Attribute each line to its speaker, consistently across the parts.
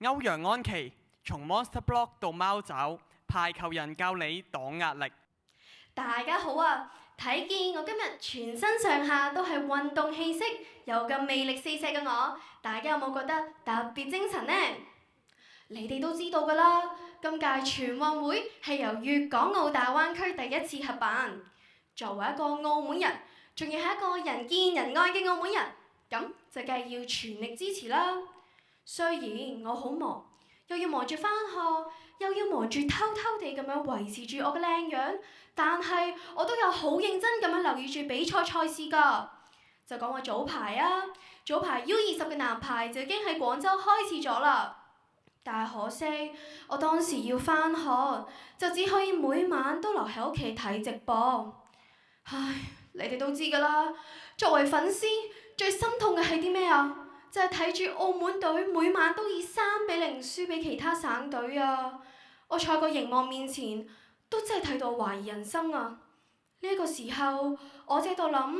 Speaker 1: 歐陽安琪，從 Monster Block 到貓爪，排球人教你擋壓力。
Speaker 2: 大家好啊！睇見我今日全身上下都係運動氣息，有咁魅力四射嘅我，大家有冇覺得特別精神呢？你哋都知道㗎啦，今屆全運會係由粵港澳大灣區第一次合辦。作為一個澳門人，仲要係一個人見人愛嘅澳門人，咁就梗係要全力支持啦。雖然我好忙，又要忙住返學，又要忙住偷偷地咁樣維持住我嘅靚樣，但係我都有好認真咁樣留意住比賽賽事㗎。就講我早排U20嘅男排就已經喺廣州開始咗啦。但係可惜，我當時要返學，就只可以每晚都留喺屋企睇直播。唉，你哋都知㗎啦。作為粉絲，最心痛嘅係啲咩啊？就係睇住澳門隊每晚都以3-0輸俾其他省隊啊！我坐個熒幕面前，都真係睇到懷疑人生啊！呢個時候，我喺度諗，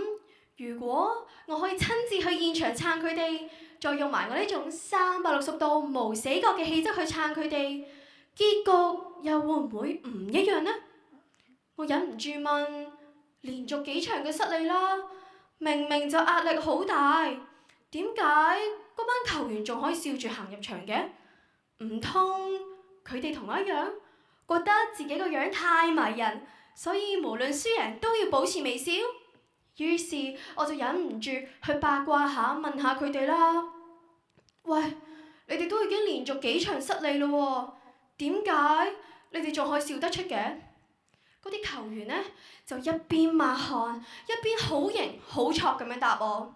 Speaker 2: 如果我可以親自去現場撐佢哋，再用埋我呢種360度無死角嘅氣質去撐佢哋，結局又會唔會唔一樣呢？我忍唔住問，連續幾場嘅失利啦，明明就壓力好大，點解嗰班球員仲可以笑住行入場嘅？唔通佢哋同我一樣，覺得自己個樣太迷人，所以無論輸贏都要保持微笑？於是我就忍唔住去八卦下問下佢哋啦。喂，你哋都已經連續幾場失利咯喎，點解你哋仲可以笑得出嘅？嗰啲球員呢，就一邊抹汗，一邊好型好挫咁樣答我：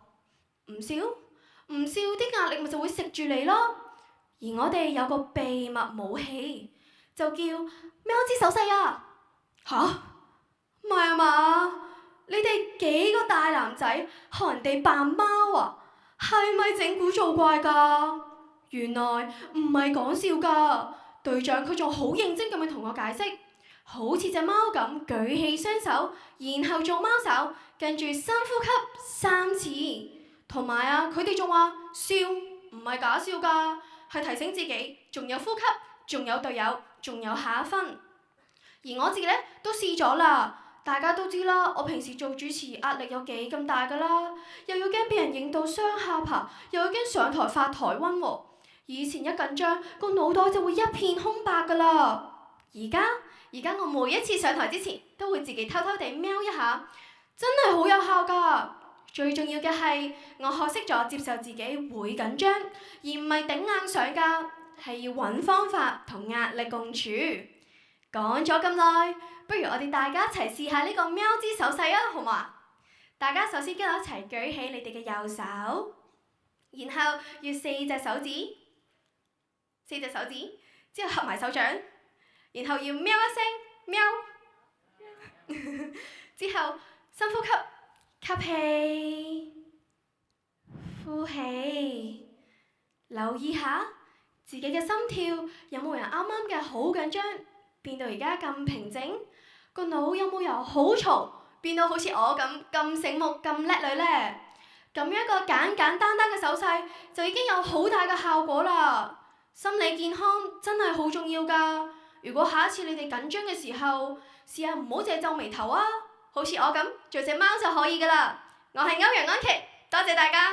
Speaker 2: 唔笑，唔笑啲壓力咪就會食住你咯。而我哋有個秘密武器，就叫喵之手勢啊！吓？唔係啊嘛？你哋幾個大男仔學人哋扮貓啊？係咪整蠱做怪㗎？原來唔係講笑㗎，隊長佢仲好認真咁樣同我解釋，好似隻貓咁舉起雙手，然後做貓手，跟住深呼吸3次，同埋啊，佢哋仲話笑唔係假笑㗎，係提醒自己仲有呼吸，仲有隊友，仲有下一分。而我自己呢，都試咗啦。大家都知啦，我平時做主持壓力有幾咁大㗎啦，又要驚俾人影到雙下巴，又要驚上台發台瘟喎。以前一緊張，個腦袋就會一片空白㗎啦。而家我每一次上台之前，都會自己偷偷地喵一下，真係好有效㗎。最重要嘅係，我學識咗接受自己會緊張，而唔係頂硬上㗎，係要揾方法同壓力共處。講咗咁耐，不如我哋大家一齊試下呢個喵之手勢啊，好嘛？大家首先跟我一齊舉起你哋嘅右手，然後要4隻手指之後合埋手掌，然後要喵一聲喵，之後深呼吸，吸氣，呼氣，留意下自己嘅心跳有冇人啱啱嘅好緊張變到而家咁平靜，個腦有冇由好嘈變到好似我咁醒目咁叻女呢？咁樣一個簡簡單單嘅手勢就已經有好大嘅效果啦。心理健康真係好重要㗎。如果下一次你哋緊張嘅時候，試下唔好淨係皺眉頭啊，好似我咁做隻貓就可以㗎啦。我係歐陽安琪，多謝大家。